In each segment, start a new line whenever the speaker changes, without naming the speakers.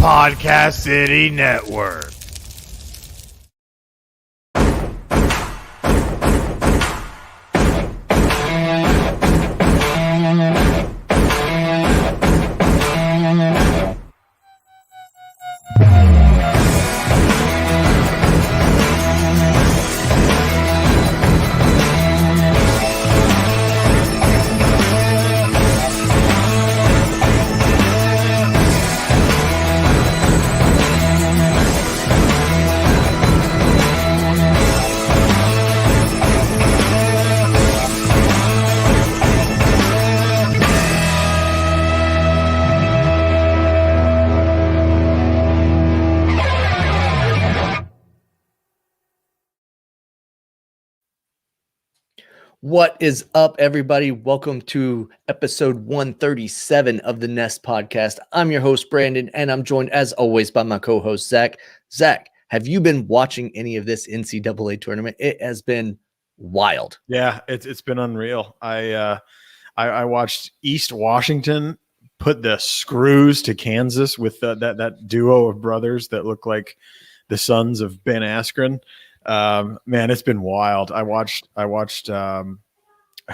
Podcast City Network.
What is up, everybody? Welcome to episode 137 of the Nest Podcast. I'm your host, Brandon, and I'm joined, as always, by my co-host, Zach. Zach, have you been watching any of this NCAA tournament? It has been wild.
Yeah, it's been unreal. I watched East Washington put the screws to Kansas with that duo of brothers that look like the sons of Ben Askren. Man, it's been wild. I watched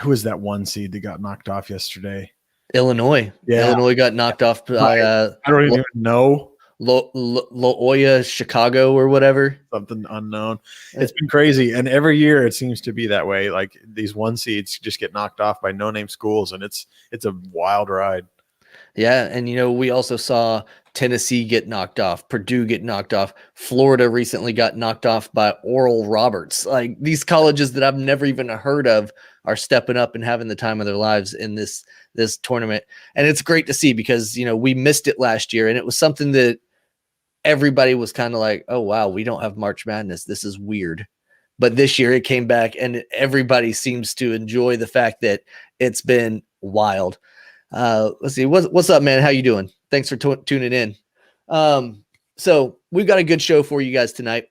who was that one seed that got knocked off yesterday?
Illinois.
Yeah.
Illinois got knocked off by
I don't even know.
Loyola Chicago or whatever.
Something unknown. It's been crazy. And every year it seems to be that way. Like these one seeds just get knocked off by no-name schools, and it's a wild ride.
Yeah, and we also saw Tennessee get knocked off, Purdue get knocked off, Florida recently got knocked off by Oral Roberts. Like these colleges that I've never even heard of are stepping up and having the time of their lives in this tournament. And it's great to see because, we missed it last year, and it was something that everybody was kind of like, oh, wow, we don't have March Madness. This is weird. But this year it came back, and everybody seems to enjoy the fact that it's been wild. Let's see. What's up, man? How you doing? Thanks for tuning in. So we've got a good show for you guys tonight.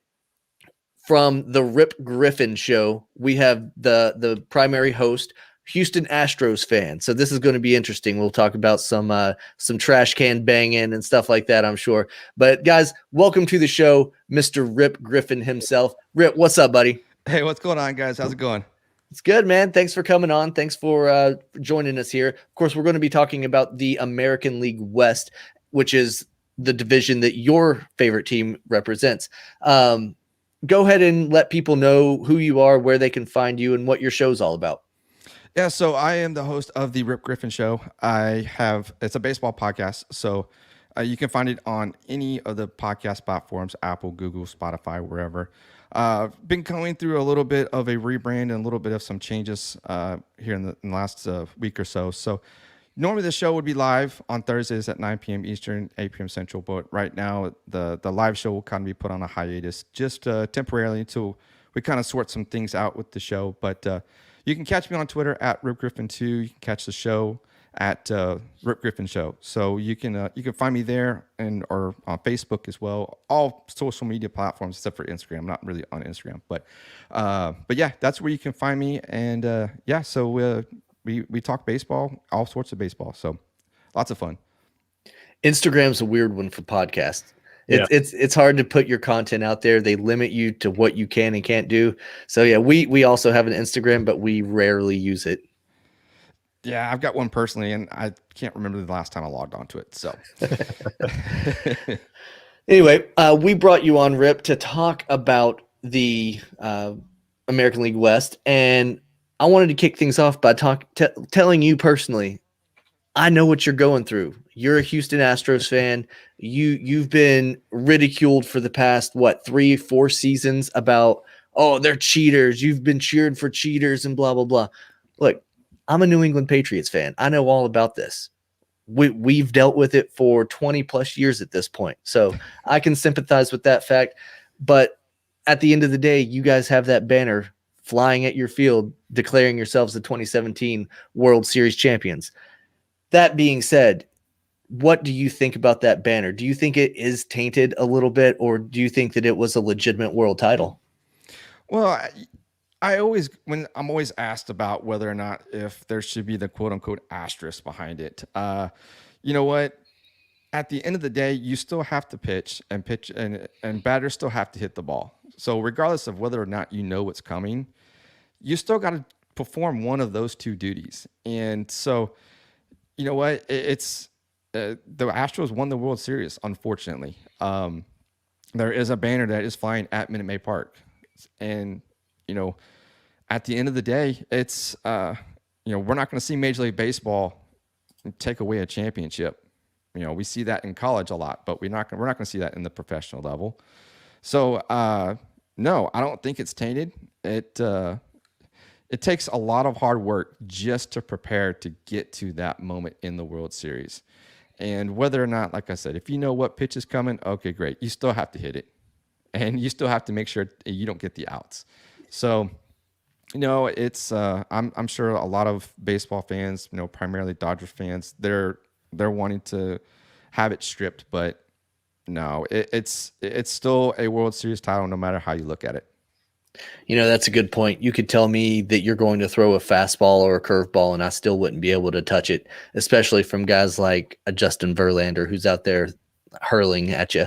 From the Rip Griffin Show, we have the primary host, Houston Astros fan. So this is going to be interesting. We'll talk about some trash can banging and stuff like that, I'm sure. But guys, welcome to the show, Mr. Rip Griffin himself. Rip, what's up, buddy?
Hey, what's going on, guys? How's it going?
It's good, man. Thanks for coming on. Thanks for joining us here. Of course, we're going to be talking about the American League West, which is the division that your favorite team represents. Go ahead and let people know who you are, where they can find you, and what your show's all about.
Yeah, so I am the host of the Rip Griffin Show. It's a baseball podcast, so you can find it on any of the podcast platforms, Apple, Google, Spotify, wherever. Been going through a little bit of a rebrand and a little bit of some changes here in the last week or so. So normally the show would be live on Thursdays at 9 p.m. Eastern, 8 p.m. Central. But right now the live show will kind of be put on a hiatus just temporarily until we kind of sort some things out with the show. But you can catch me on Twitter at Rip Griffin 2. You can catch the show at Rip Griffin Show. So you can find me there or on Facebook as well. All social media platforms except for Instagram. I'm not really on Instagram, but yeah, that's where you can find me. And so we talk baseball, all sorts of baseball. So lots of fun.
Instagram's a weird one for podcasts. It's hard to put your content out there. They limit you to what you can and can't do. So yeah, we also have an Instagram, but we rarely use it.
Yeah, I've got one personally, and I can't remember the last time I logged onto it. So
anyway, we brought you on, Rip, to talk about the American League West, and I wanted to kick things off by telling you personally, I know what you're going through. You're a Houston Astros fan. You've been ridiculed for the past 3-4 seasons about, oh, they're cheaters. You've been cheered for cheaters and blah blah blah. Look, I'm a New England Patriots fan. I know all about this. We've dealt with it for 20 plus years at this point. So I can sympathize with that fact. But at the end of the day, you guys have that banner flying at your field, declaring yourselves the 2017 World Series champions. That being said, what do you think about that banner? Do you think it is tainted a little bit, or do you think that it was a legitimate world title?
Well, I'm always asked about whether or not if there should be the quote unquote asterisk behind it. You know what? at the end of the day, you still have to pitch, and batters still have to hit the ball. So regardless of whether or not you know what's coming, you still got to perform one of those two duties. And so, you know what? It's the Astros won the World Series, unfortunately. There is a banner that is flying at Minute Maid Park. And, you know, at the end of the day, it's, you know, we're not going to see Major League Baseball take away a championship. You know, we see that in college a lot, but we're not going to see that in the professional level. So, no, I don't think it's tainted. It takes a lot of hard work just to prepare to get to that moment in the World Series. And whether or not, like I said, if you know what pitch is coming, okay, great. You still have to hit it. And you still have to make sure you don't get the outs. So, you know, it's I'm sure a lot of baseball fans, you know, primarily Dodgers fans, they're wanting to have it stripped, but no, it's still a World Series title no matter how you look at it.
You know, that's a good point. You could tell me that you're going to throw a fastball or a curveball, and I still wouldn't be able to touch it, especially from guys like a Justin Verlander who's out there hurling at you.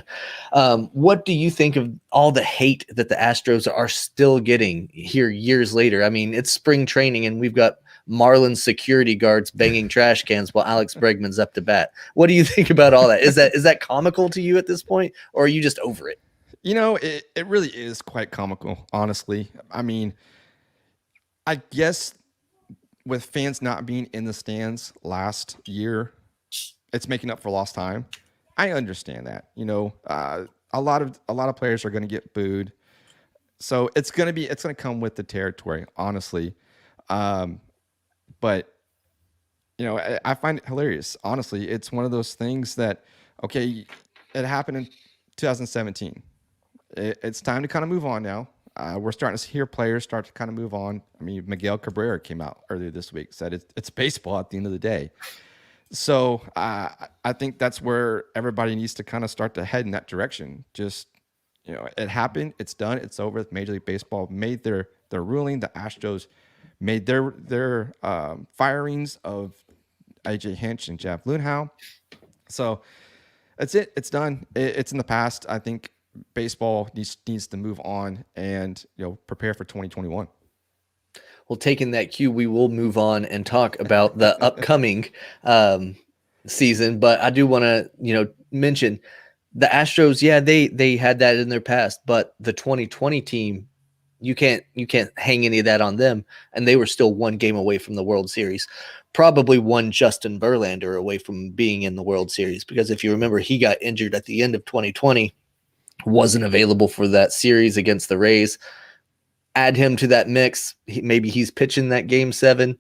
What do you think of all the hate that the Astros are still getting here years later? I mean, it's spring training, and we've got Marlins security guards banging trash cans while Alex Bregman's up to bat. What do you think about all that? Is that comical to you at this point, or are you just over it?
You know, it really is quite comical, honestly. I mean, I guess with fans not being in the stands last year, it's making up for lost time. I understand that. You know, a lot of players are going to get booed, so it's going to come with the territory, honestly. But you know, I find it hilarious. Honestly, it's one of those things that, okay, it happened in 2017. It's time to kind of move on now. We're starting to hear players start to kind of move on. I mean, Miguel Cabrera came out earlier this week, said it's baseball at the end of the day. So I think that's where everybody needs to kind of start to head in that direction. Just, you know, it happened. It's done. It's over. Major League Baseball made their ruling. The Astros made their firings of AJ Hinch and Jeff Luhnow. So that's it. It's done. It's in the past. I think baseball needs to move on and, you know, prepare for 2021.
Well, taking that cue, we will move on and talk about the upcoming season. But I do want to, you know, mention the Astros. Yeah, they had that in their past, but the 2020 team, you can't hang any of that on them, and they were still one game away from the World Series. Probably one Justin Verlander away from being in the World Series, because if you remember, he got injured at the end of 2020, wasn't available for that series against the Rays. Add him to that mix, maybe he's pitching that game 7.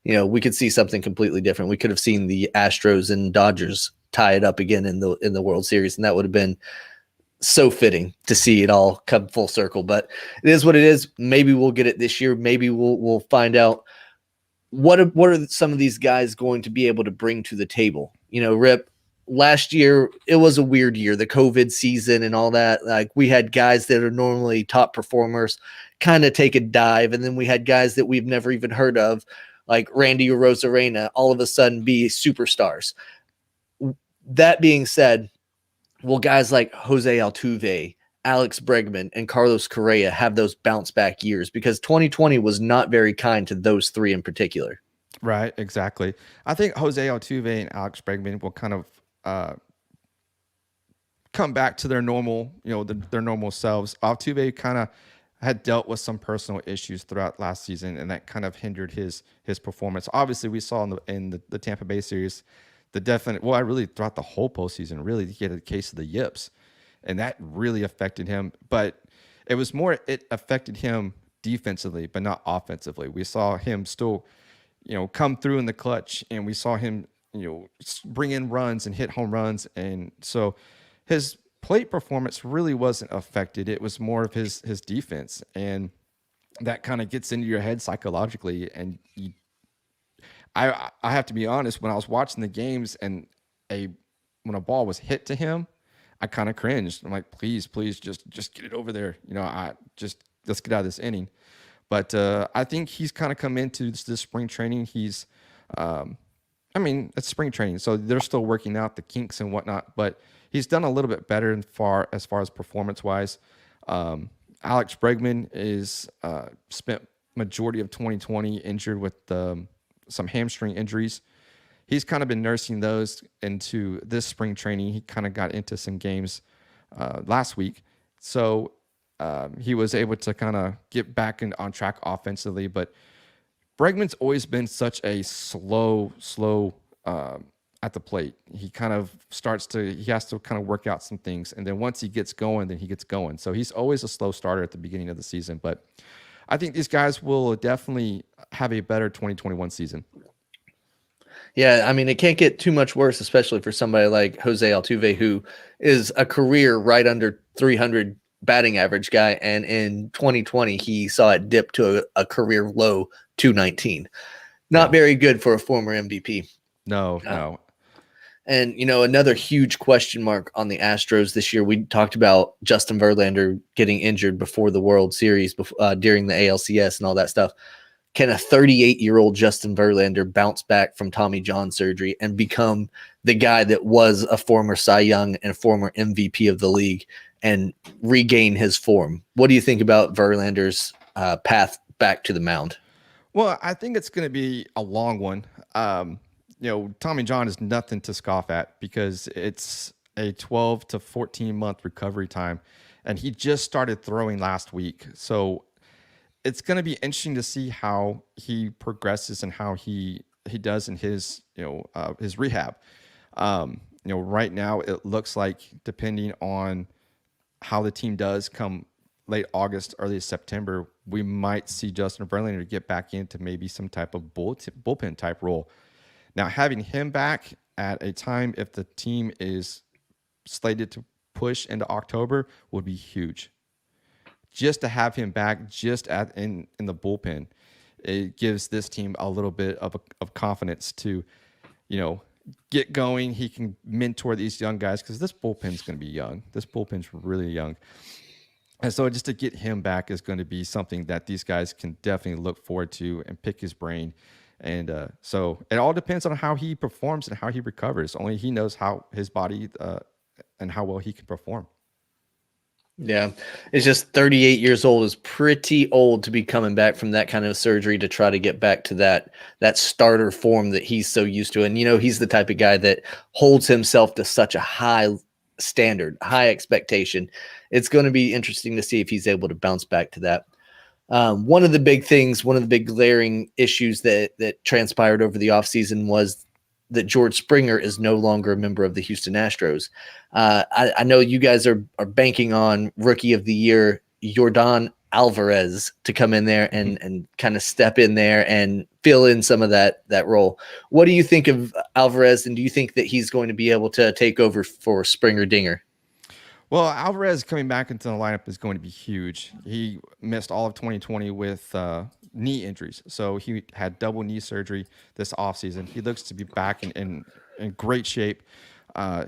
You know, we could see something completely different. We could have seen the Astros and Dodgers tie it up again in the World Series, and that would have been so fitting to see it all come full circle. But it is what it is. Maybe we'll get it this year. Maybe we'll find out what are some of these guys going to be able to bring to the table. You know, Rip, last year it was a weird year, the COVID season and all that. Like, we had guys that are normally top performers kind of take a dive, and then we had guys that we've never even heard of, like Randy Arozarena, all of a sudden be superstars. That being said, will guys like Jose Altuve, Alex Bregman, and Carlos Correa have those bounce back years? Because 2020 was not very kind to those three in particular.
Right, exactly. I think Jose Altuve and Alex Bregman will kind of come back to their normal, you know, their normal selves. Altuve kind of had dealt with some personal issues throughout last season, and that kind of hindered his performance. Obviously, we saw in the Tampa Bay series throughout the whole postseason, really, he had a case of the yips, and that really affected him. But it affected him defensively, but not offensively. We saw him still, you know, come through in the clutch, and we saw him, you know, bring in runs and hit home runs, and so his plate performance really wasn't affected. It was more of his defense, and that kind of gets into your head psychologically. And I have to be honest, when I was watching the games and when a ball was hit to him, I kind of cringed. I'm like, please just get it over there. You know, let's get out of this inning. But I think he's kind of come into this spring training. He's I mean, it's spring training, so they're still working out the kinks and whatnot. But he's done a little bit better as far as performance wise. Alex Bregman is spent majority of 2020 injured with some hamstring injuries. He's kind of been nursing those into this spring training. He kind of got into some games last week, so he was able to kind of get back on track offensively. But Bregman's always been such a slow at the plate. He has to kind of work out some things. And then once he gets going, then he gets going. So he's always a slow starter at the beginning of the season. But I think these guys will definitely have a better 2021 season.
Yeah, I mean, it can't get too much worse, especially for somebody like Jose Altuve, who is a career right under 300 batting average guy. And in 2020, he saw it dip to a career low 219. Not very good for a former MVP.
No.
And, another huge question mark on the Astros this year. We talked about Justin Verlander getting injured before the World Series, during the ALCS and all that stuff. Can a 38-year-old Justin Verlander bounce back from Tommy John surgery and become the guy that was a former Cy Young and former MVP of the league and regain his form? What do you think about Verlander's path back to the mound?
Well, I think it's going to be a long one. Tommy John is nothing to scoff at because it's a 12 to 14 month recovery time, and he just started throwing last week. So it's going to be interesting to see how he progresses and how he does in his rehab. Right now it looks like, depending on how the team does come late August, early September, we might see Justin Verlander get back into maybe some type of bullpen type role. Now, having him back at a time if the team is slated to push into October would be huge. Just to have him back in the bullpen, it gives this team a little bit of confidence to, get going. He can mentor these young guys because this bullpen's going to be young. This bullpen's really young. And so just to get him back is going to be something that these guys can definitely look forward to and pick his brain. And so it all depends on how he performs and how he recovers. Only he knows how his body and how well he can perform.
Yeah, it's just 38 years old is pretty old to be coming back from that kind of surgery to try to get back to that starter form that he's so used to. And, he's the type of guy that holds himself to such a high standard, high expectation. It's going to be interesting to see if he's able to bounce back to that. One of the big glaring issues that transpired over the offseason was that George Springer is no longer a member of the Houston Astros. I know you guys are banking on Rookie of the Year Yordan Alvarez to come in there and kind of step in there and fill in some of that role. What do you think of Alvarez, and do you think that he's going to be able to take over for Springer Dinger?
Well, Alvarez coming back into the lineup is going to be huge. He missed all of 2020 with knee injuries. So he had double knee surgery this offseason. He looks to be back in great shape.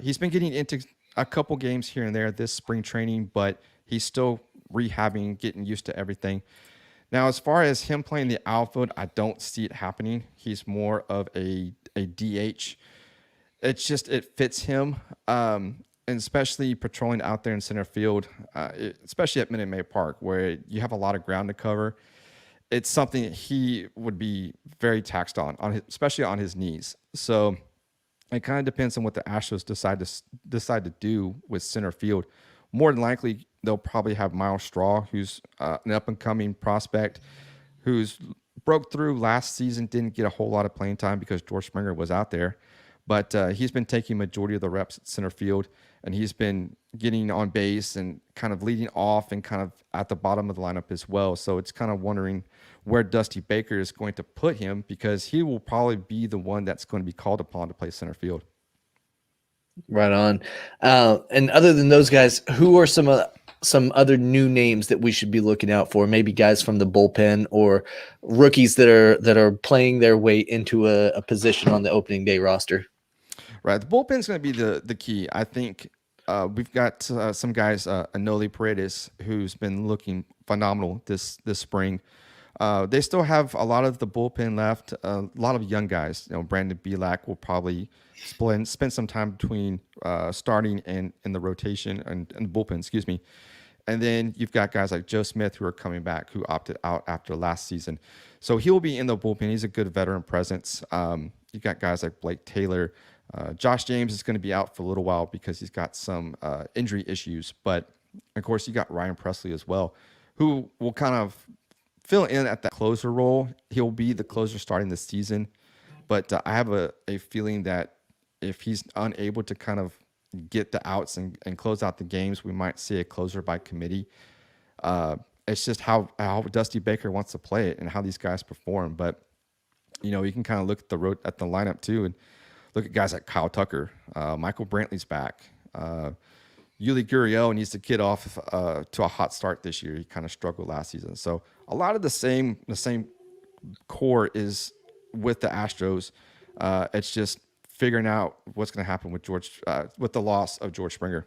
He's been getting into a couple games here and there this spring training, but he's still rehabbing, getting used to everything. Now, as far as him playing the outfield, I don't see it happening. He's more of a DH. It fits him. And especially patrolling out there in center field, especially at Minute Maid Park, where you have a lot of ground to cover. It's something that he would be very taxed especially on his knees. So it kind of depends on what the Astros decide to do with center field. More than likely, they'll probably have Miles Straw, who's an up-and-coming prospect, who's broke through last season, didn't get a whole lot of playing time because George Springer was out there. But he's been taking majority of the reps at center field, and he's been getting on base and kind of leading off and kind of at the bottom of the lineup as well. So it's kind of wondering where Dusty Baker is going to put him, because he will probably be the one that's going to be called upon to play center field.
Right on. And other than those guys, who are some other new names that we should be looking out for? Maybe guys from the bullpen or rookies that are playing their way into a position on the opening day roster.
Right. The bullpen is going to be the key. I think we've got some guys, Anoli Paredes, who's been looking phenomenal this spring. They still have a lot of the bullpen left, a lot of young guys. Brandon Belak will probably spend some time between starting and in the rotation and the bullpen, excuse me. And then you've got guys like Joe Smith who are coming back, who opted out after last season. So he'll be in the bullpen. He's a good veteran presence. You've got guys like Blake Taylor. Josh James is going to be out for a little while because he's got some injury issues. But, of course, you got Ryan Presley as well, who will kind of fill in at that closer role. He'll be the closer starting this season. But I have a feeling that if he's unable to kind of get the outs and close out the games, we might see a closer by committee. It's just how Dusty Baker wants to play it and how these guys perform. But you can kind of look at the lineup too, and look at guys like Kyle Tucker, Michael Brantley's back. Yuli Gurriel needs to get off to a hot start this year. He kind of struggled last season. So a lot of the same core is with the Astros. It's just figuring out what's going to happen with with the loss of George Springer.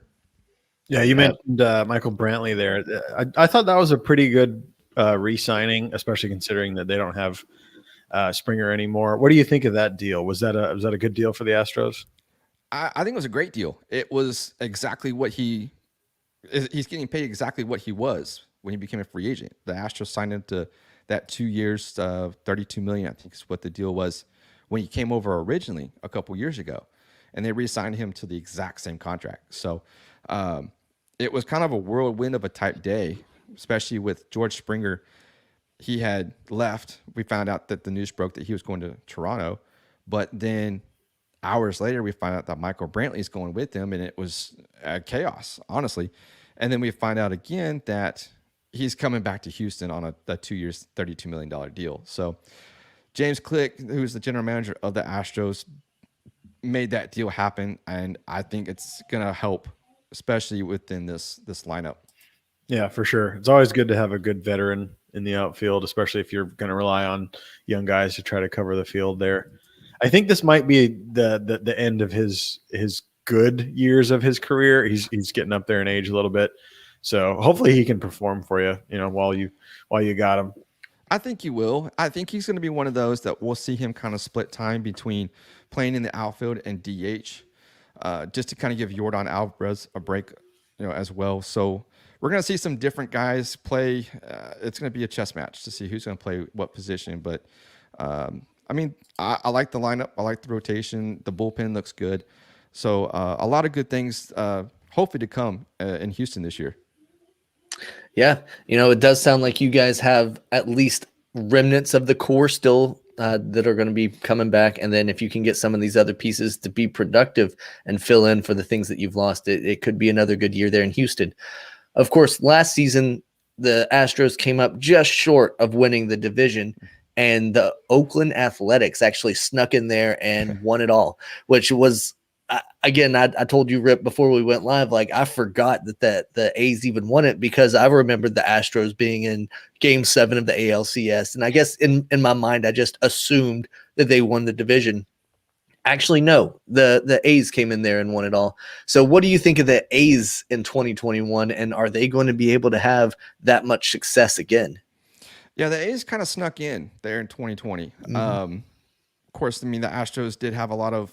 Yeah, you mentioned Michael Brantley there. I thought that was a pretty good re-signing, especially considering that they don't have Springer anymore. What do you think of that deal? Was that a good deal for the Astros?
I think it was a great deal. It was exactly what he's getting paid exactly what he was when he became a free agent. The Astros signed him to that 2 years, $32 million, I think is what the deal was when he came over originally a couple years ago, and they re-signed him to the exact same contract. So it was kind of a whirlwind of a type day, especially with George Springer. He had left. We found out that the news broke that he was going to Toronto, but then hours later we find out that Michael Brantley is going with him, and it was chaos, honestly. And then we find out again that he's coming back to Houston on a 2 years, $32 million deal. So James Click, who's the general manager of the Astros, made that deal happen, and I think it's going to help, especially within this lineup.
Yeah, for sure. It's always good to have a good veteran in the outfield, especially if you're going to rely on young guys to try to cover the field there. I think this might be the end of his good years of his career. He's getting up there in age a little bit, so hopefully he can perform for you. While you got him.
I think he will. I think he's going to be one of those that we'll see him kind of split time between playing in the outfield and DH, just to kind of give Yordan Alvarez a break, as well. So we're going to see some different guys play. It's going to be a chess match to see who's going to play what position. But I like the lineup. I like the rotation. The bullpen looks good. So a lot of good things, hopefully to come in Houston this year.
Yeah, it does sound like you guys have at least remnants of the core still that are going to be coming back. And then if you can get some of these other pieces to be productive and fill in for the things that you've lost, it could be another good year there in Houston. Of course, last season, the Astros came up just short of winning the division, and the Oakland Athletics actually snuck in there and won it all, which was, again, I told you, Rip, before we went live, like I forgot that the A's even won it because I remembered the Astros being in Game 7 of the ALCS. And I guess in my mind, I just assumed that they won the division. Actually, no, the A's came in there and won it all. So what do you think of the A's in 2021, and are they going to be able to have that much success again?
Yeah, the A's kind of snuck in there in 2020. Mm-hmm. Of course, the Astros did have a lot of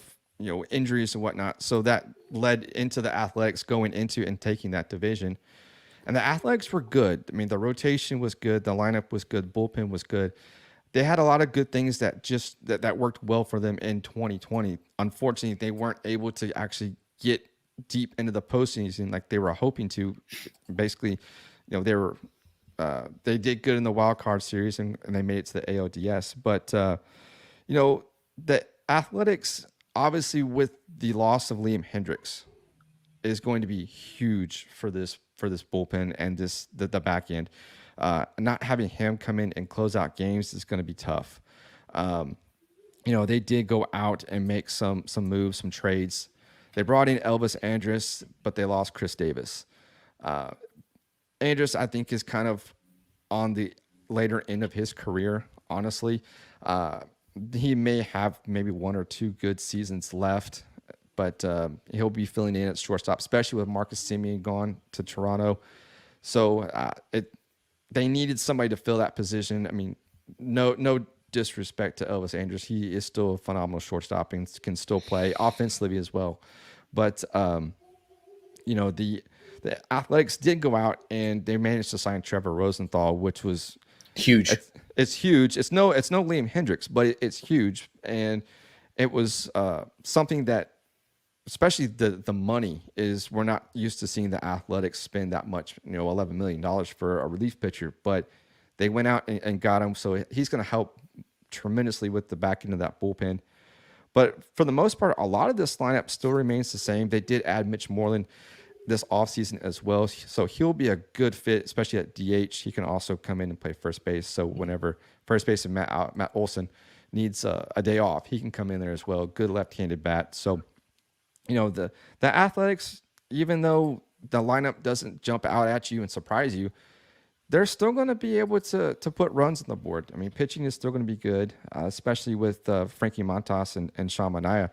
injuries and whatnot, so that led into the Athletics going into and taking that division. And the Athletics were good. The rotation was good, the lineup was good, bullpen was good. They had a lot of good things that worked well for them in 2020. Unfortunately, they weren't able to actually get deep into the postseason like they were hoping to. Basically, they did good in the wild card series and they made it to the ALDS. But the Athletics, obviously, with the loss of Liam Hendricks, is going to be huge for this bullpen and the back end. Not having him come in and close out games is going to be tough. They did go out and make some moves, some trades. They brought in Elvis Andrus, but they lost Chris Davis. Andrus, I think, is kind of on the later end of his career, honestly. He may have maybe one or two good seasons left, but he'll be filling in at shortstop, especially with Marcus Semien gone to Toronto. So they needed somebody to fill that position. no disrespect to Elvis Andrus. He is still a phenomenal shortstop and can still play offensively as well. But the Athletics did go out and they managed to sign Trevor Rosenthal, which was
Huge.
It's huge. It's no Liam Hendricks, but it's huge, and it was something that, especially the money is, we're not used to seeing the Athletics spend that much, $11 million for a relief pitcher, but they went out and got him. So he's going to help tremendously with the back end of that bullpen. But for the most part, a lot of this lineup still remains the same. They did add Mitch Moreland this offseason as well. So he'll be a good fit, especially at DH. He can also come in and play first base. So whenever first base and Matt Olson needs a day off, he can come in there as well. Good left-handed bat. So, the Athletics, even though the lineup doesn't jump out at you and surprise you, they're still going to be able to put runs on the board. I mean, pitching is still going to be good, especially with Frankie Montas and Sean Manaea,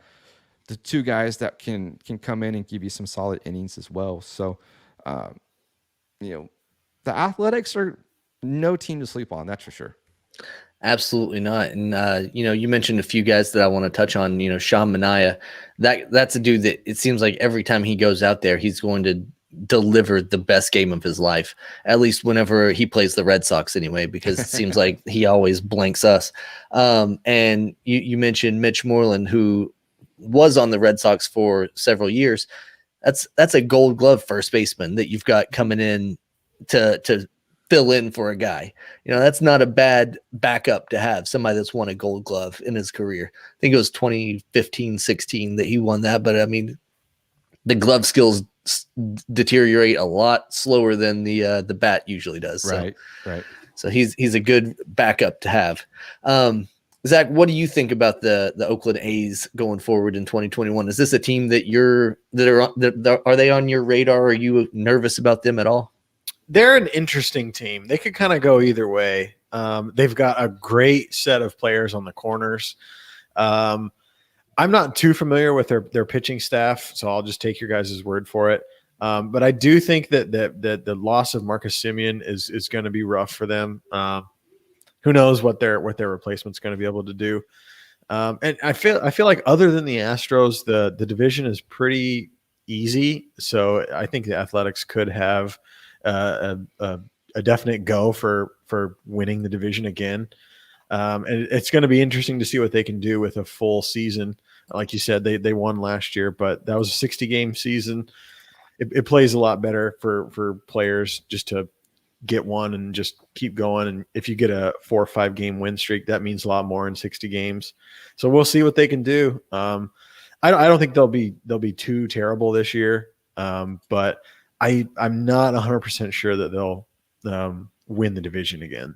the two guys that can come in and give you some solid innings as well. So, the Athletics are no team to sleep on, that's for sure.
Absolutely not. And, you mentioned a few guys that I want to touch on. Sean Manaea, that's a dude that it seems like every time he goes out there, he's going to deliver the best game of his life, at least whenever he plays the Red Sox anyway, because it seems like he always blanks us. And you mentioned Mitch Moreland, who was on the Red Sox for several years. That's a Gold Glove first baseman that you've got coming in to fill in for a guy. That's not a bad backup to have, somebody that's won a Gold Glove in his career. I think it was 2015-16 that he won that, but I mean, the glove skills deteriorate a lot slower than the bat usually does. So,
right.
So he's a good backup to have. Zach, what do you think about the Oakland A's going forward in 2021? Is this a team that are they on your radar? Are you nervous about them at all?
They're an interesting team. They could kind of go either way. They've got a great set of players on the corners. I'm not too familiar with their pitching staff, so I'll just take your guys' word for it. But I do think that the loss of Marcus Semien is going to be rough for them. Who knows what their replacement's going to be able to do? And I feel like other than the Astros, the division is pretty easy. So I think the Athletics could have a definite go for winning the division again. And it's going to be interesting to see what they can do with a full season. Like you said, they won last year, but that was a 60-game season. It plays a lot better for players just to get one and just keep going. And if you get a 4 or 5 game win streak, that means a lot more in 60 games. So we'll see what they can do. I don't think they'll be too terrible this year. But I'm not 100% sure that they'll win the division again.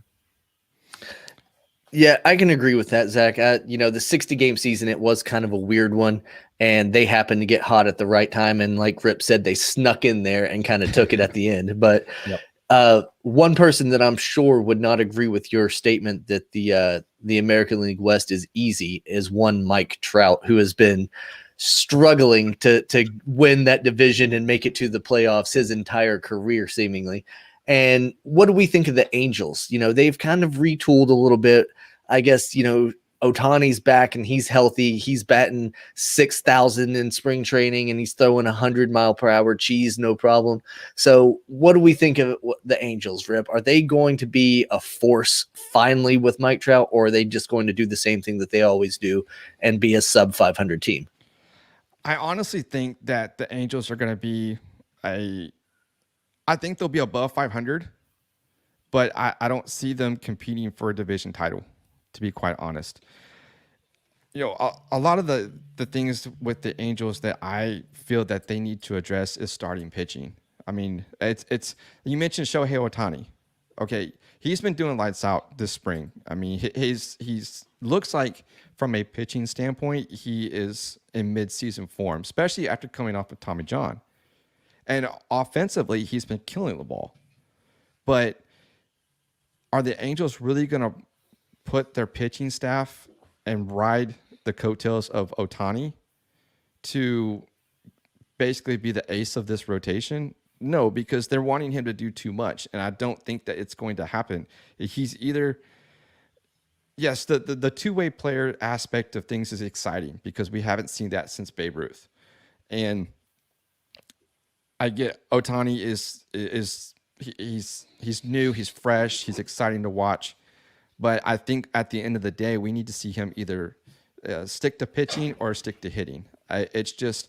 Yeah, I can agree with that, Zach. The 60-game season, it was kind of a weird one, and they happened to get hot at the right time. And like Rip said, they snuck in there and kind of took it at the end. But one person that I'm sure would not agree with your statement that the American League West is easy is one Mike Trout, who has been struggling to win that division and make it to the playoffs his entire career, seemingly. And what do we think of the Angels? They've kind of retooled a little bit. I guess, Ohtani's back and he's healthy. He's batting 6,000 in spring training and he's throwing 100-mile-per-hour cheese, no problem. So what do we think of the Angels, Rip? Are they going to be a force finally with Mike Trout, or are they just going to do the same thing that they always do and be a sub-500 team?
I honestly think that the Angels are going to be I think they'll be above 500, but I don't see them competing for a division title, to be quite honest. A lot of the things with the Angels that I feel that they need to address is starting pitching. I mean, it's you mentioned Shohei Ohtani. Okay, he's been doing lights out this spring. I mean, he's looks like from a pitching standpoint, he is in mid-season form, especially after coming off of Tommy John. And offensively, he's been killing the ball. But are the Angels really going to put their pitching staff and ride the coattails of Ohtani to basically be the ace of this rotation? No, because they're wanting him to do too much. And I don't think that it's going to happen. He's either yes, the two-way player aspect of things is exciting because we haven't seen that since Babe Ruth. And I get Otani he's new, he's fresh, he's exciting to watch. But I think at the end of the day, we need to see him either stick to pitching or stick to hitting. It's just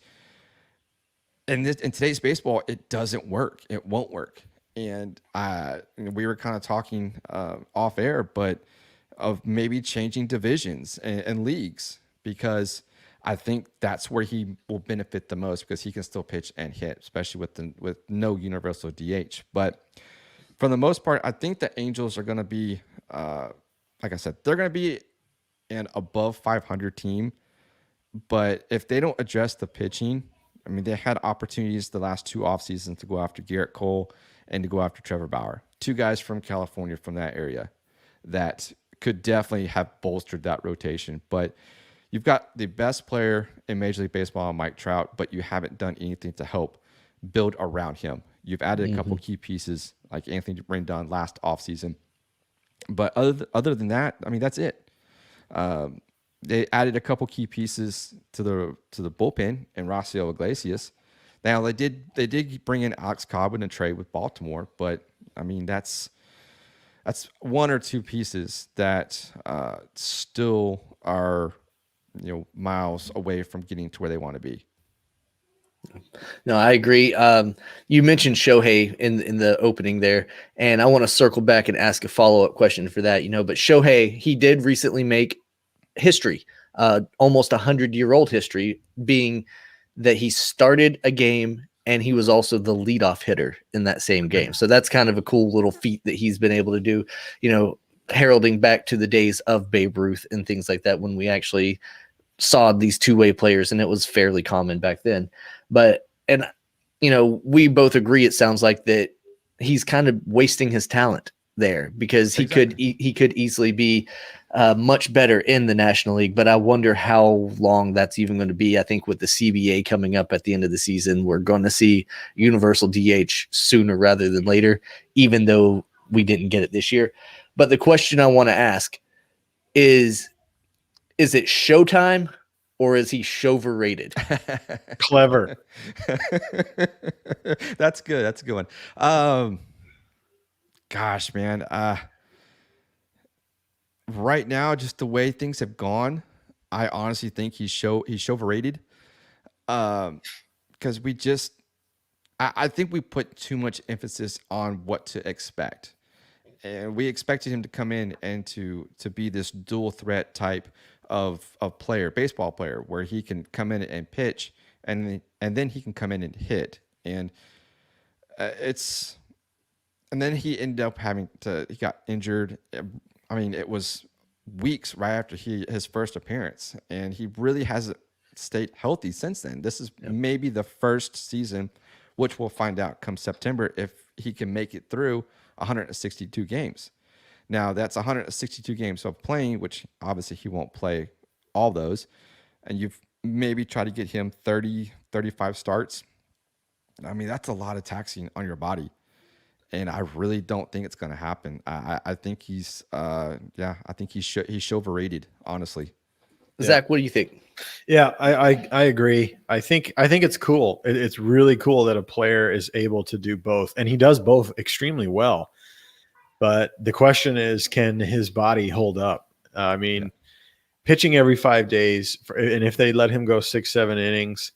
in today's baseball, it doesn't work. It won't work. And we were kind of talking off air, but of maybe changing divisions and leagues, because I think that's where he will benefit the most, because he can still pitch and hit, especially with no universal DH. But for the most part, I think the Angels are going to be, like I said, they're going to be an above 500 team. But if they don't address the pitching, I mean, they had opportunities the last two off seasons to go after Garrett Cole and to go after Trevor Bauer, two guys from California, from that area, that could definitely have bolstered that rotation. But you've got the best player in Major League Baseball, Mike Trout, but you haven't done anything to help build around him. You've added a couple key pieces like Anthony Rendon last offseason. But other than that, I mean, that's it. They added a couple key pieces to the bullpen in Rafael Iglesias. Now they did bring in Alex Cobb in a trade with Baltimore, but I mean that's one or two pieces that still are miles away from getting to where they want to be.
No, I agree. You mentioned Shohei in the opening there, and I want to circle back and ask a follow-up question for that. But Shohei, he did recently make history, almost 100-year-old history, being that he started a game and he was also the leadoff hitter in that same game. So that's kind of a cool little feat that he's been able to do, heralding back to the days of Babe Ruth and things like that, when we actually saw these two-way players, and it was fairly common back then. But, we both agree, it sounds like, that he's kind of wasting his talent there, because he could easily be much better in the National League. But I wonder how long that's even going to be. I think with the CBA coming up at the end of the season, we're going to see universal DH sooner rather than later, even though we didn't get it this year. But the question I want to ask is it Showtime, or is he overrated?
Clever.
That's good. That's a good one. Gosh, man. Right now, just the way things have gone, I honestly think he's overrated. Because I think we put too much emphasis on what to expect. And we expected him to come in and to be this dual threat type of baseball player, where he can come in and pitch, and then he can come in and hit. And then he ended up he got injured. I mean, it was weeks right after his first appearance, and he really hasn't stayed healthy since then. This is maybe the first season, which we'll find out come September, if he can make it through 162 games. Now, that's 162 games of playing, which obviously he won't play all those. And you've maybe tried to get him 30, 35 starts. I mean, that's a lot of taxing on your body. And I really don't think it's going to happen. I think he's overrated, honestly.
Zach, what do you think?
Yeah, I agree. I think it's cool. It's really cool that a player is able to do both, and he does both extremely well. But the question is, can his body hold up? Pitching every 5 days, and if they let him go 6-7 innings,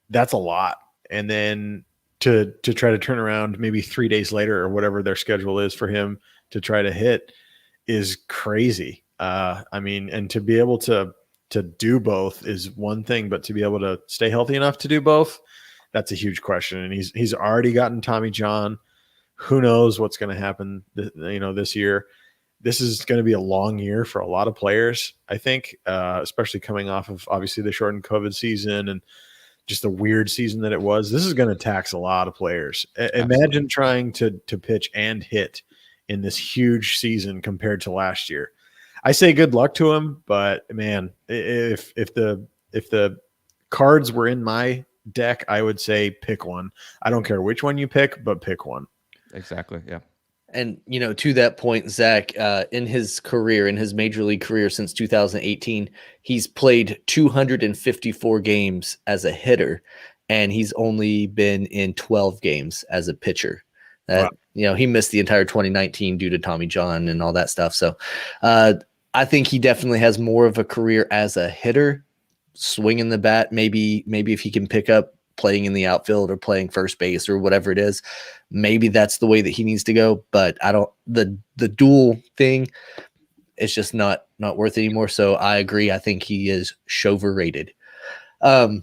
that's a lot. And then to try to turn around maybe 3 days later, or whatever their schedule is for him to try to hit, is crazy. And to be able to do both is one thing, but to be able to stay healthy enough to do both, that's a huge question. And he's already gotten Tommy John. Who knows what's going to happen, this year. This is going to be a long year for a lot of players, I think, especially coming off of obviously the shortened COVID season and just the weird season that it was. This is going to tax a lot of players. Imagine trying to pitch and hit in this huge season compared to last year. I say good luck to him, but man, if the cards were in my deck, I would say pick one. I don't care which one you pick, but pick one.
Exactly. Yeah.
And, to that point, Zach, in his career, in his major league career since 2018, he's played 254 games as a hitter, and he's only been in 12 games as a pitcher. That, he missed the entire 2019 due to Tommy John and all that stuff. So I think he definitely has more of a career as a hitter, swinging the bat. Maybe if he can pick up playing in the outfield or playing first base or whatever it is, maybe that's the way that he needs to go. But I don't, the dual thing, it's just not worth it anymore. So I agree. I think he is overrated. The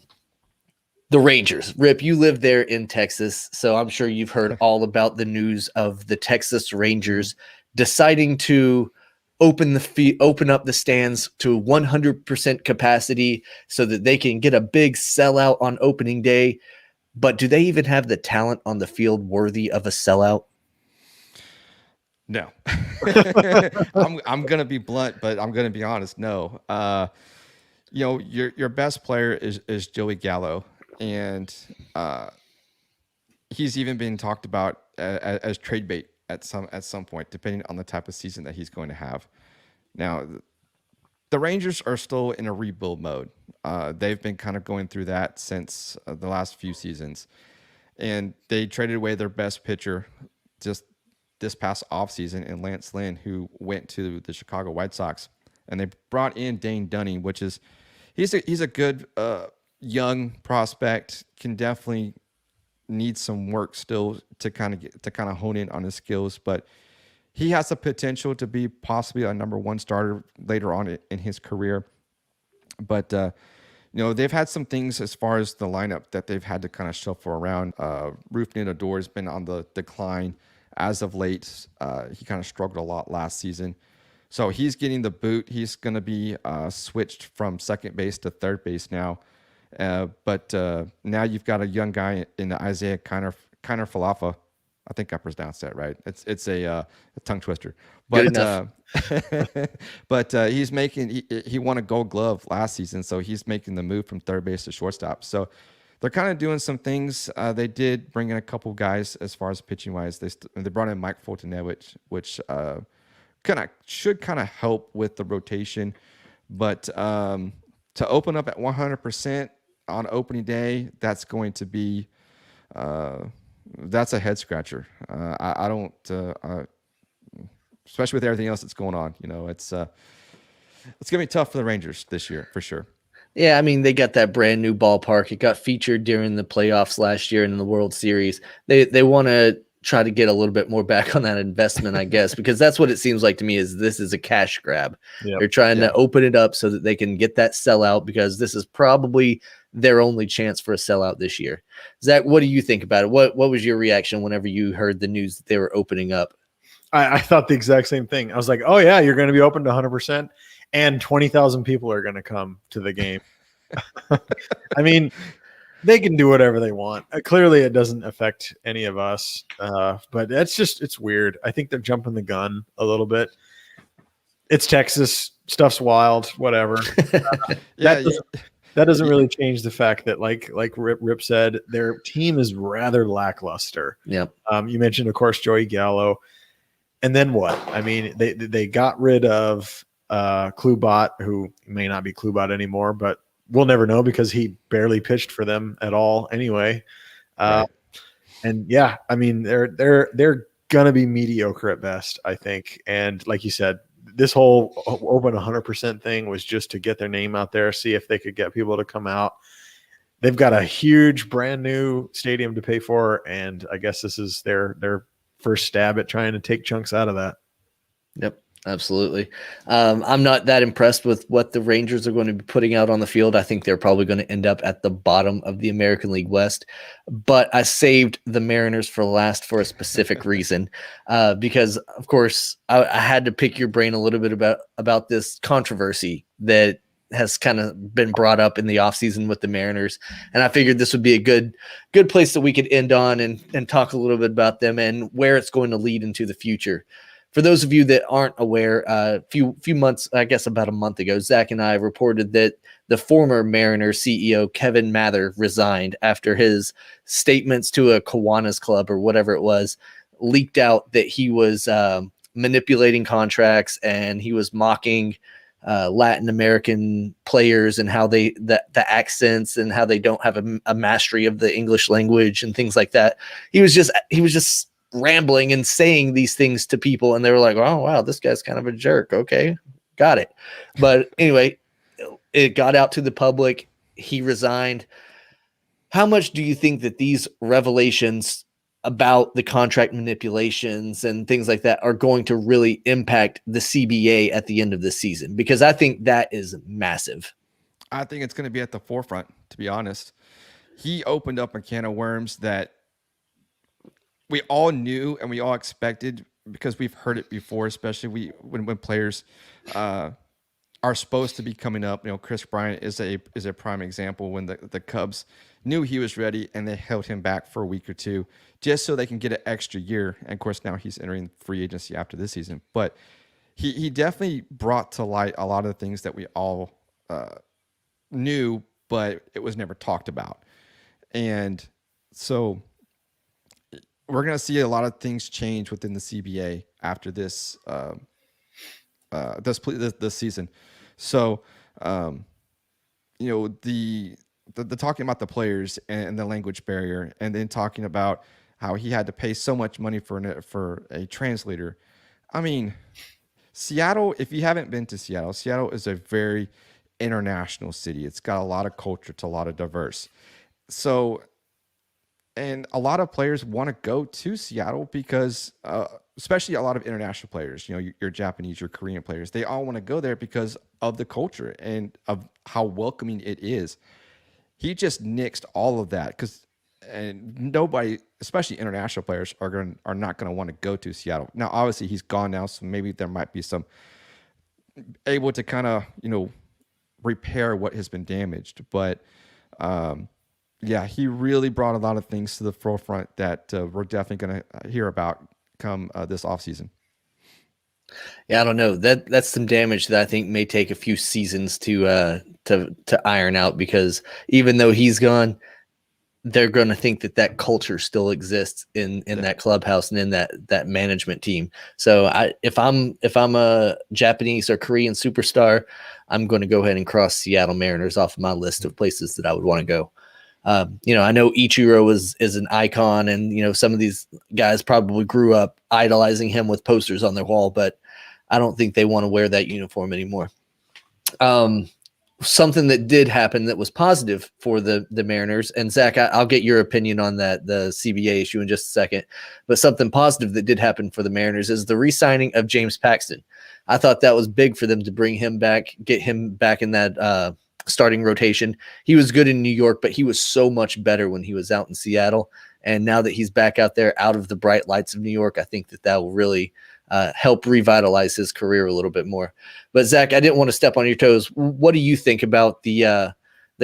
Rangers, Rip, you live there in Texas, so I'm sure you've heard all about the news of the Texas Rangers deciding to open up the stands to 100% capacity so that they can get a big sellout on opening day. But do they even have the talent on the field worthy of a sellout?
No. I'm going to be blunt, but I'm going to be honest. No. Your best player is Joey Gallo, and he's even been talked about as trade bait at some point, depending on the type of season that he's going to have. Now, the Rangers are still in a rebuild mode. They've been kind of going through that since the last few seasons, and they traded away their best pitcher just this past offseason in Lance Lynn, who went to the Chicago White Sox, and they brought in Dane Dunning, which is he's a good young prospect, can definitely need some work still to kind of hone in on his skills, but he has the potential to be possibly a number one starter later on in his career. But they've had some things as far as the lineup that they've had to kind of shuffle around. Rougned Odor has been on the decline as of late. He kind of struggled a lot last season, so he's getting the boot. He's going to be switched from second base to third base now. But now you've got a young guy in the Isaiah Kiner Falefa. I think I pronounced that right. It's a tongue twister. But he's making he won a Gold Glove last season, so he's making the move from third base to shortstop. So they're kind of doing some things. They did bring in a couple guys as far as pitching wise. They brought in Mike Fultonevich, which should kind of help with the rotation. But to open up at 100% on opening day, that's going to be that's a head scratcher. I don't, especially with everything else that's going on. It's gonna be tough for the Rangers this year for sure.
Yeah, I mean, they got that brand new ballpark. It got featured during the playoffs last year in the World Series. They want to try to get a little bit more back on that investment, I guess, because that's what it seems like to me. Is this is a cash grab? Yep. They're trying to open it up so that they can get that sellout, because this is probably their only chance for a sellout this year. Zach, what do you think about it? What was your reaction whenever you heard the news that they were opening up?
I thought the exact same thing. I was like, oh yeah, you're going to be open to 100%, and 20,000 people are going to come to the game. I mean, they can do whatever they want. Clearly, it doesn't affect any of us, but it's weird. I think they're jumping the gun a little bit. It's Texas. Stuff's wild, whatever. That doesn't really change the fact that, like Rip said, their team is rather lackluster.
Yep.
You mentioned, of course, Joey Gallo. And then what? I mean, they got rid of Klubat, who may not be Klubat anymore, but we'll never know because he barely pitched for them at all anyway. Right. And yeah, I mean, they're gonna be mediocre at best, I think. And like you said, this whole open 100% thing was just to get their name out there, see if they could get people to come out. They've got a huge brand new stadium to pay for, and I guess this is their first stab at trying to take chunks out of that.
Yep. Absolutely. I'm not that impressed with what the Rangers are going to be putting out on the field. I think they're probably going to end up at the bottom of the American League West, but I saved the Mariners for last for a specific reason, because of course I had to pick your brain a little bit about this controversy that has kind of been brought up in the offseason with the Mariners. And I figured this would be a good place that we could end on and talk a little bit about them and where it's going to lead into the future. For those of you that aren't aware, a few months, I guess about a month ago, Zach and I reported that the former Mariners CEO, Kevin Mather, resigned after his statements to a Kiwanis club or whatever it was leaked out that he was manipulating contracts and he was mocking Latin American players and how the accents and how they don't have a mastery of the English language and things like that. He was just rambling and saying these things to people, and they were like, "Oh wow, this guy's kind of a jerk." Okay, got it. But anyway, it got out to the public. He resigned. How much do you think that these revelations about the contract manipulations and things like that are going to really impact the CBA at the end of the season? Because I think that is massive.
I think it's going to be at the forefront, to be honest. He opened up a can of worms that we all knew and we all expected, because we've heard it before, especially when players are supposed to be coming up. Chris Bryant is a prime example, when the Cubs knew he was ready and they held him back for a week or two just so they can get an extra year. And of course, now he's entering free agency after this season. But he definitely brought to light a lot of the things that we all knew, but it was never talked about. And so we're going to see a lot of things change within the CBA after this this season. So, the talking about the players and the language barrier, and then talking about how he had to pay so much money for a translator. I mean, Seattle, if you haven't been to Seattle, Seattle is a very international city. It's got a lot of culture. It's a lot of diverse. So, and a lot of players want to go to Seattle because, especially a lot of international players, your Japanese, your Korean players, they all want to go there because of the culture and of how welcoming it is. He just nixed all of that and nobody, especially international players, are not going to want to go to Seattle. Now, obviously, he's gone now, so maybe there might be some able to kind of repair what has been damaged. But yeah, he really brought a lot of things to the forefront that we're definitely going to hear about come this offseason.
Yeah, I don't know. That's some damage that I think may take a few seasons to iron out, because even though he's gone, they're going to think that culture still exists in that clubhouse and in that management team. So if I'm a Japanese or Korean superstar, I'm going to go ahead and cross Seattle Mariners off of my list of places that I would want to go. I know Ichiro is an icon, and some of these guys probably grew up idolizing him with posters on their wall, but I don't think they want to wear that uniform anymore. Something that did happen that was positive for the Mariners, and Zach, I'll get your opinion on the CBA issue in just a second, but something positive that did happen for the Mariners is the re-signing of James Paxton. I thought that was big for them to bring him back, get him back in that starting rotation. He was good in New York, but he was so much better when he was out in Seattle. And now that he's back out there, out of the bright lights of New York, I think that will really help revitalize his career a little bit more. But Zach, I didn't want to step on your toes. What do you think about the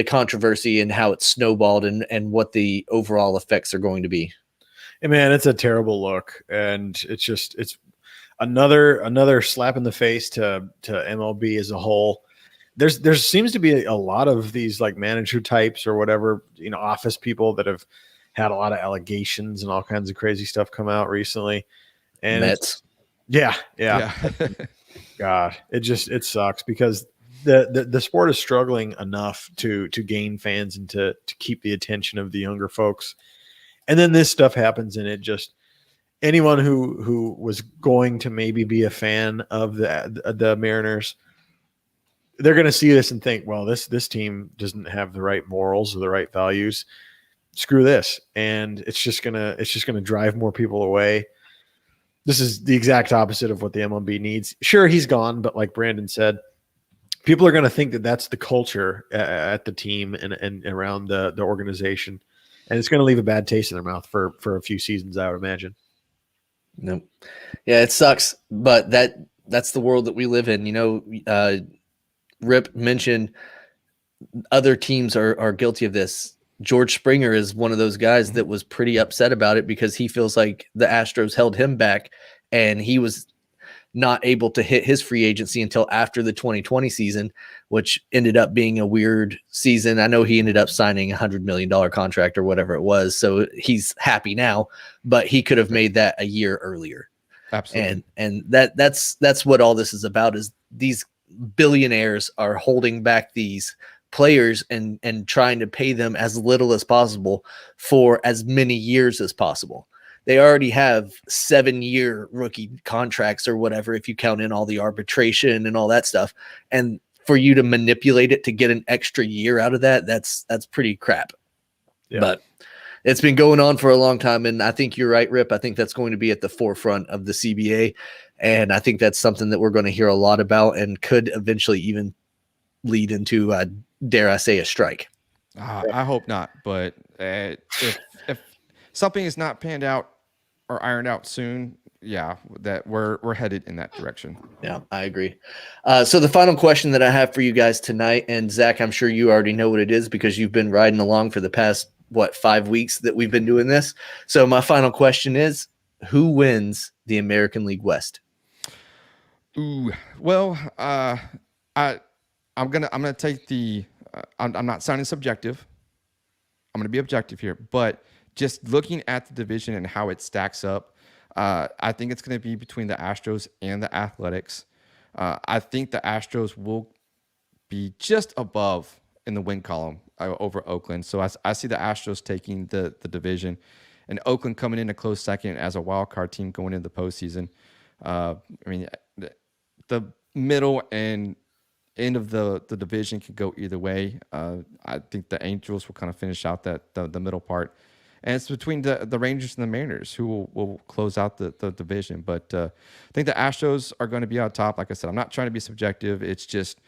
controversy and how it snowballed and what the overall effects are going to be?
Hey man, it's a terrible look, and it's another slap in the face to MLB as a whole. There seems to be a lot of these like manager types or whatever, office people that have had a lot of allegations and all kinds of crazy stuff come out recently. And
Mets.
Yeah. God, it sucks because the sport is struggling enough to gain fans and to keep the attention of the younger folks. And then this stuff happens, and it just, anyone who was going to maybe be a fan of the Mariners, they're going to see this and think, well, this team doesn't have the right morals or the right values. Screw this. And it's just going to drive more people away. This is the exact opposite of what the MLB needs. Sure, he's gone, but like Brandon said, people are going to think that that's the culture at the team and around the organization. And it's going to leave a bad taste in their mouth for a few seasons, I would imagine.
No. Yeah, it sucks, but that's the world that we live in. Rip mentioned other teams are guilty of this. George Springer is one of those guys that was pretty upset about it because he feels like the Astros held him back, and he was not able to hit his free agency until after the 2020 season, which ended up being a weird season. I know he ended up signing $100 million contract or whatever it was, so he's happy now, but he could have made that a year earlier.
Absolutely.
And that's what all this is about, is these billionaires are holding back these players and trying to pay them as little as possible for as many years as possible. They already have 7-year rookie contracts or whatever, if you count in all the arbitration and all that stuff. And for you to manipulate it to get an extra year out of that, that's pretty crap. Yeah. But it's been going on for a long time, and I think you're right, Rip. I think that's going to be at the forefront of the CBA, and I think that's something that we're going to hear a lot about and could eventually even lead into, dare I say, a strike.
I hope not, but if something is not panned out or ironed out soon, yeah, that we're headed in that direction.
Yeah, I agree. So the final question that I have for you guys tonight, and Zach, I'm sure you already know what it is because you've been riding along for the past 5 weeks that we've been doing this. So my final question is, who wins the American League West?
Ooh, well, I'm gonna take the. I'm not sounding subjective. I'm gonna be objective here, but just looking at the division and how it stacks up, I think it's gonna be between the Astros and the Athletics. I think the Astros will be just above in the win column over Oakland. So I see the Astros taking the division, and Oakland coming in a close second as a wild card team going into the postseason. I mean, the middle and end of the division could go either way. I think the Angels will kind of finish out the middle part, and it's between the Rangers and the Mariners who will close out the division. But I think the Astros are going to be on top. Like I said, I'm not trying to be subjective. It's just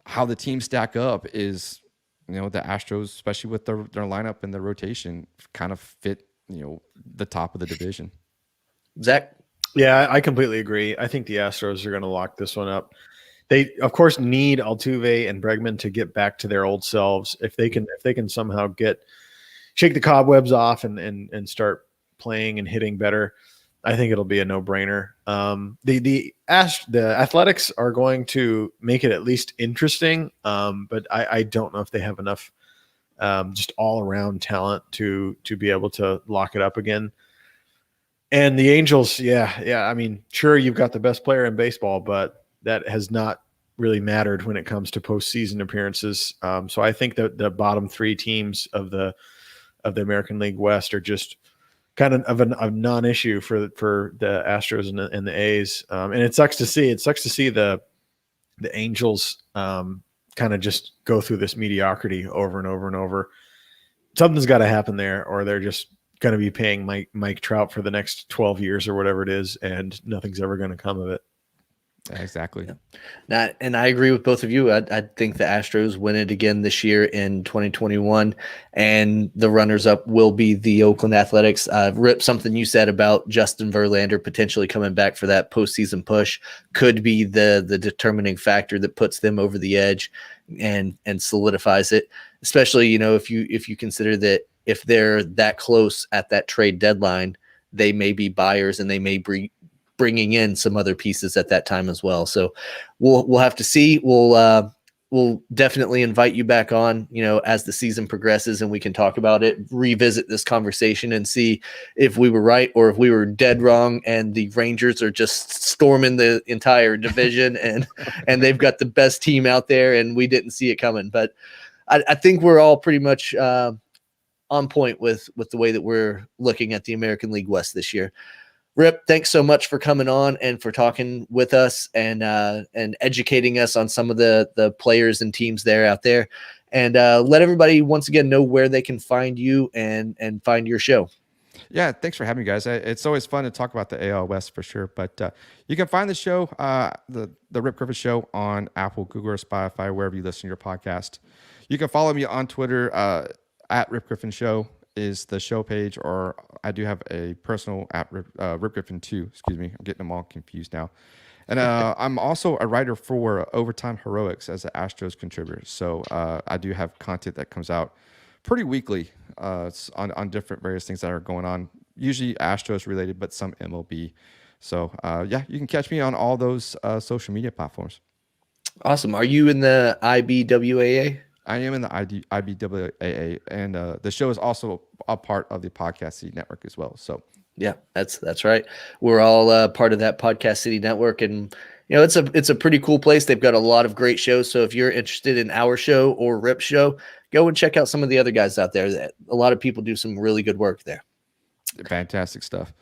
how the teams stack up is, the Astros, especially with their lineup and their rotation, kind of fit, the top of the division.
Zach?
Yeah, I completely agree. I think the Astros are going to lock this one up. They, of course, need Altuve and Bregman to get back to their old selves. If they can somehow shake the cobwebs off and start playing and hitting better, I think it'll be a no-brainer. The Athletics are going to make it at least interesting, but I don't know if they have enough just all-around talent to be able to lock it up again. And the Angels, yeah. I mean, sure, you've got the best player in baseball, but that has not really mattered when it comes to postseason appearances. So I think that the bottom three teams of the American League West are just kind of a non-issue for the Astros and the A's. And it sucks to see. It sucks to see the Angels kind of just go through this mediocrity over and over and over. Something's got to happen there, or they're just going to be paying Mike Trout for the next 12 years or whatever it is, and nothing's ever going to come of it.
Exactly.
Yeah. And I agree with both of you. I think the Astros win it again this year in 2021, and the runners-up will be the Oakland Athletics. Rip, something you said about Justin Verlander potentially coming back for that postseason push could be the determining factor that puts them over the edge and solidifies it. Especially, if you consider that if they're that close at that trade deadline, they may be buyers and they may be bringing in some other pieces at that time as well. So we'll have to see. We'll definitely invite you back on, as the season progresses, and we can talk about it, revisit this conversation and see if we were right or if we were dead wrong and the Rangers are just storming the entire division and they've got the best team out there and we didn't see it coming. But I think we're all pretty much on point with the way that we're looking at the American League West this year. Rip, thanks so much for coming on and for talking with us and educating us on some of the players and teams there out there. And let everybody once again know where they can find you and find your show.
Yeah, thanks for having me, guys. It's always fun to talk about the AL West for sure. But you can find the show, the Rip Griffin Show, on Apple, Google, or Spotify, wherever you listen to your podcast. You can follow me on Twitter at Rip Griffin Show is the show page, or I do have a personal at Rip Griffin 2. Excuse me, I'm getting them all confused now. And I'm also a writer for Overtime Heroics as an Astros contributor. So I do have content that comes out pretty weekly on different various things that are going on, usually Astros related, but some MLB. So yeah, you can catch me on all those social media platforms.
Awesome. Are you in the IBWAA?
I am in the IBWAA, and the show is also a part of the Podcast City Network as well. So
Yeah, that's right. We're all part of that Podcast City Network, and it's a pretty cool place. They've got a lot of great shows. So if you're interested in our show or Rip Show, go and check out some of the other guys out there. A lot of people do some really good work there.
fantastic stuff.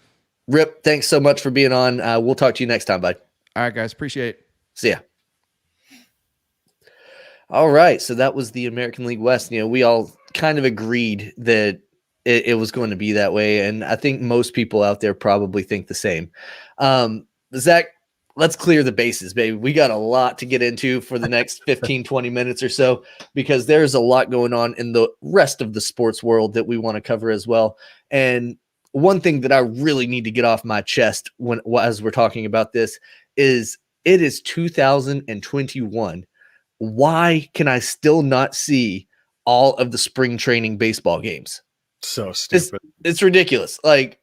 Rip, thanks so much for being on. We'll talk to you next time, bud.
All right, guys, appreciate it.
See ya. All right, so that was the American League West. We all kind of agreed that it was going to be that way, and I think most people out there probably think the same. Zach, let's clear the bases, baby. We got a lot to get into for the next 15, 20 minutes or so, because there's a lot going on in the rest of the sports world that we want to cover as well. And one thing that I really need to get off my chest as we're talking about this is it is 2021. Why can I still not see all of the spring training baseball games?
So stupid.
It's ridiculous. Like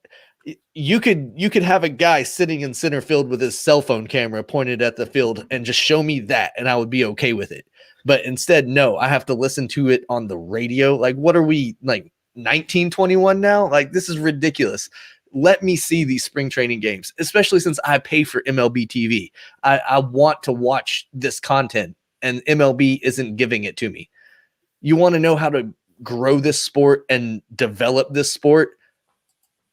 you could have a guy sitting in center field with his cell phone camera pointed at the field and just show me that, and I would be okay with it. But instead, no, I have to listen to it on the radio. Like, what are we, like 1921 now? Like, this is ridiculous. Let me see these spring training games, especially since I pay for MLB TV. I want to watch this content, and MLB isn't giving it to me. You want to know how to grow this sport and develop this sport?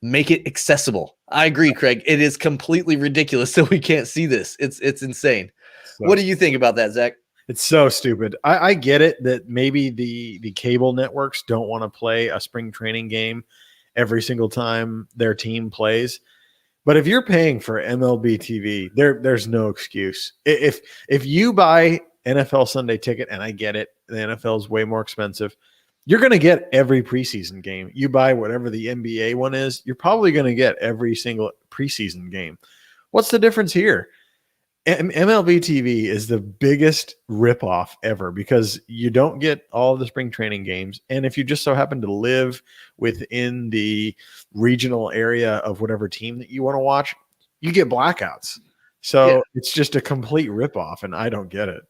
Make it accessible. I agree, Craig. It is completely ridiculous that we can't see this. It's insane.
So
what do you think about that, Zach?
It's so stupid. I get it that maybe the cable networks don't want to play a spring training game every single time their team plays. But if you're paying for MLB TV, there's no excuse. If you buy NFL Sunday ticket, and I get it, the NFL is way more expensive, you're going to get every preseason game. You buy whatever the NBA one is, you're probably going to get every single preseason game. What's the difference here? MLB TV is the biggest ripoff ever because you don't get all of the spring training games. And if you just so happen to live within the regional area of whatever team that you want to watch, you get blackouts. So It's just a complete ripoff, and I don't get it.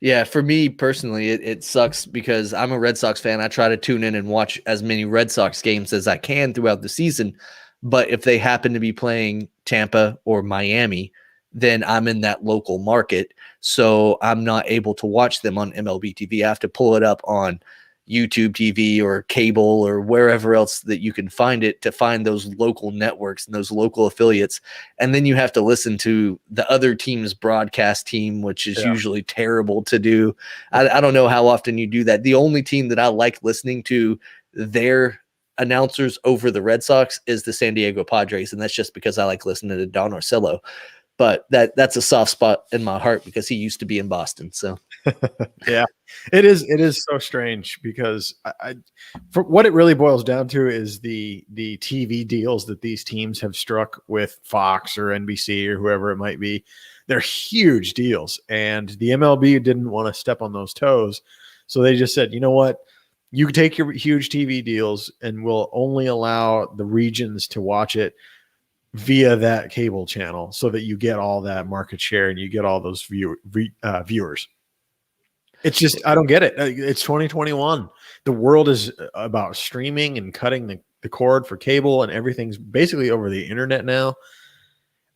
Yeah, for me personally, it sucks because I'm a Red Sox fan. I try to tune in and watch as many Red Sox games as I can throughout the season. But if they happen to be playing Tampa or Miami, then I'm in that local market. So I'm not able to watch them on MLB TV. I have to pull it up on YouTube TV or cable or wherever else that you can find it to find those local networks and those local affiliates. And then you have to listen to the other team's broadcast team, which is usually terrible to do. I don't know how often you do that. The only team that I like listening to their announcers over the Red Sox is the San Diego Padres. And that's just because I like listening to Don Orsillo. But that's a soft spot in my heart because he used to be in Boston. So
yeah, it is so strange because I for what it really boils down to is the TV deals that these teams have struck with Fox or NBC or whoever it might be. They're huge deals, and the MLB didn't want to step on those toes. So they just said, you know what? You can take your huge TV deals and we'll only allow the regions to watch it via that cable channel so that you get all that market share and you get all those viewers. It's just, I don't get it. It's 2021. The world is about streaming and cutting the cord for cable, and everything's basically over the internet now.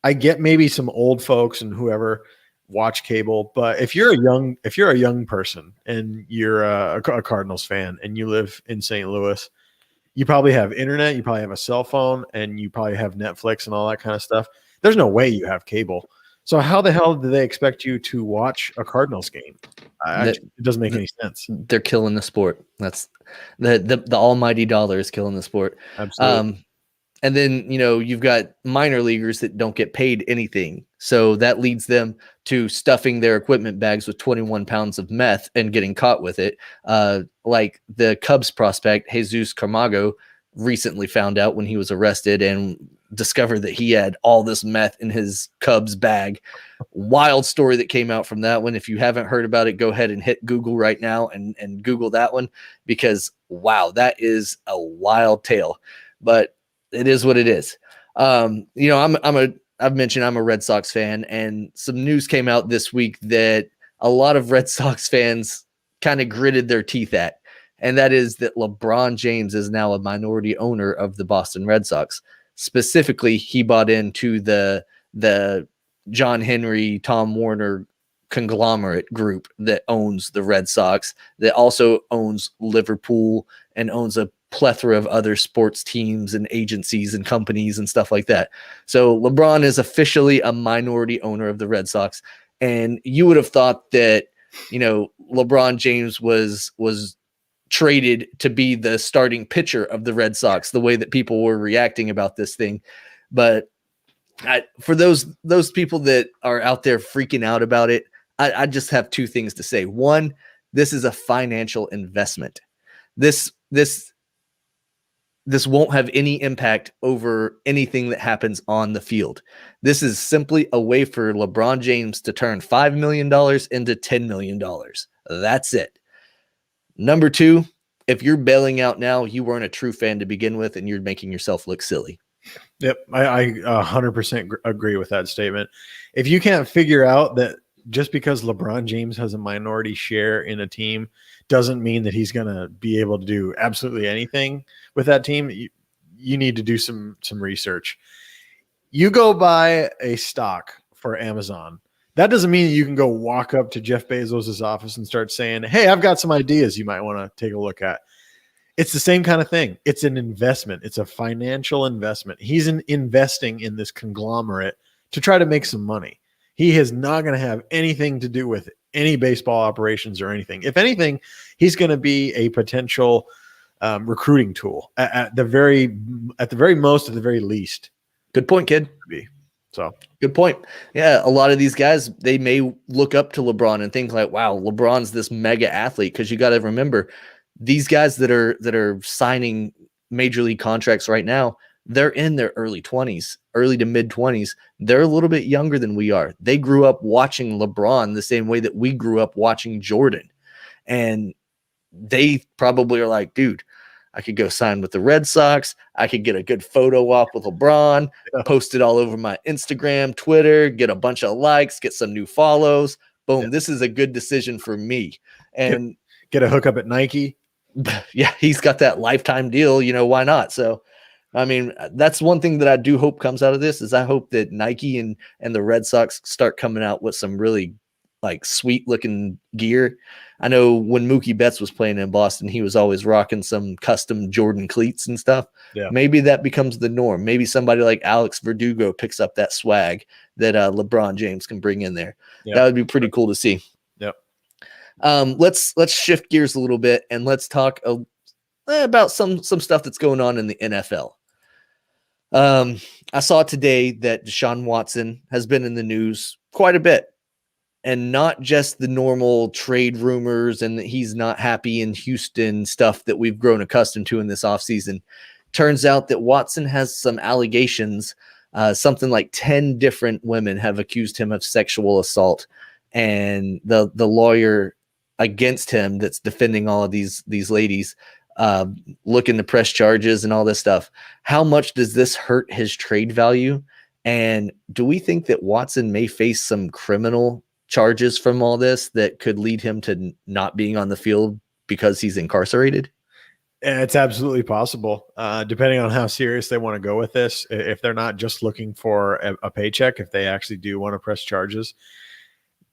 I get maybe some old folks and whoever watch cable, but if you're a young person and you're a Cardinals fan and you live in St. Louis, you probably have internet, you probably have a cell phone, and you probably have Netflix and all that kind of stuff. There's no way you have cable. So how the hell do they expect you to watch a Cardinals game? It doesn't make any sense.
They're killing the sport. That's the almighty dollar is killing the sport.
Absolutely.
And then, you've got minor leaguers that don't get paid anything. So that leads them to stuffing their equipment bags with 21 pounds of meth and getting caught with it. Like the Cubs prospect, Jesus Camargo, recently found out when he was arrested and discovered that he had all this meth in his Cubs bag. Wild story that came out from that one. If you haven't heard about it, go ahead and hit Google right now and Google that one, because wow, that is a wild tale. But it is what it is. I'm a I've mentioned I'm a Red Sox fan, and some news came out this week that a lot of Red Sox fans kind of gritted their teeth at, and that is that LeBron James is now a minority owner of the Boston Red Sox. Specifically, he bought into the John Henry, Tom Warner conglomerate group that owns the Red Sox, that also owns Liverpool and owns a plethora of other sports teams and agencies and companies and stuff like that. So LeBron is officially a minority owner of the Red Sox. And you would have thought that, LeBron James was traded to be the starting pitcher of the Red Sox, the way that people were reacting about this thing. But for those people that are out there freaking out about it, I just have two things to say. One, this is a financial investment. This won't have any impact over anything that happens on the field. This is simply a way for LeBron James to turn $5 million into $10 million. That's it. Number two, if you're bailing out now, you weren't a true fan to begin with, and you're making yourself look silly.
Yep, I 100% agree with that statement. If you can't figure out that just because LeBron James has a minority share in a team doesn't mean that he's going to be able to do absolutely anything with that team, you need to do some research. You go buy a stock for Amazon. That doesn't mean that you can go walk up to Jeff Bezos' office and start saying, hey, I've got some ideas you might want to take a look at. It's the same kind of thing. It's an investment. It's a financial investment. He's investing in this conglomerate to try to make some money. He is not going to have anything to do with any baseball operations or anything. If anything, he's going to be a potential recruiting tool at the very least.
Good point, kid.
So
good point. Yeah, a lot of these guys, they may look up to LeBron and think like, wow, LeBron's this mega athlete. Because you got to remember, these guys that are signing major league contracts right now, they're in their early 20s, early to mid 20s. They're a little bit younger than we are. They grew up watching LeBron the same way that we grew up watching Jordan. And they probably are like, dude, I could go sign with the Red Sox. I could get a good photo op with LeBron, post it all over my Instagram, Twitter, get a bunch of likes, get some new follows. Boom. This is a good decision for me. And
get a hookup at Nike.
Yeah, he's got that lifetime deal. Why not? So, I mean, that's one thing that I do hope comes out of this is I hope that Nike and the Red Sox start coming out with some really like sweet looking gear. I know when Mookie Betts was playing in Boston, he was always rocking some custom Jordan cleats and stuff.
Yeah.
Maybe that becomes the norm. Maybe somebody like Alex Verdugo picks up that swag that LeBron James can bring in there. That would be pretty cool to see.
Yep.
Let's shift gears a little bit and let's talk about some stuff that's going on in the NFL. I saw today that Deshaun Watson has been in the news quite a bit, and not just the normal trade rumors and that he's not happy in Houston stuff that we've grown accustomed to in this offseason. Turns out that Watson has some allegations. Something like 10 different women have accused him of sexual assault, and the lawyer against him that's defending all of these ladies looking to press charges and all this stuff. How much does this hurt his trade value? And do we think that Watson may face some criminal charges from all this that could lead him to not being on the field because he's incarcerated?
It's absolutely possible, depending on how serious they want to go with this. If they're not just looking for a paycheck, if they actually do want to press charges,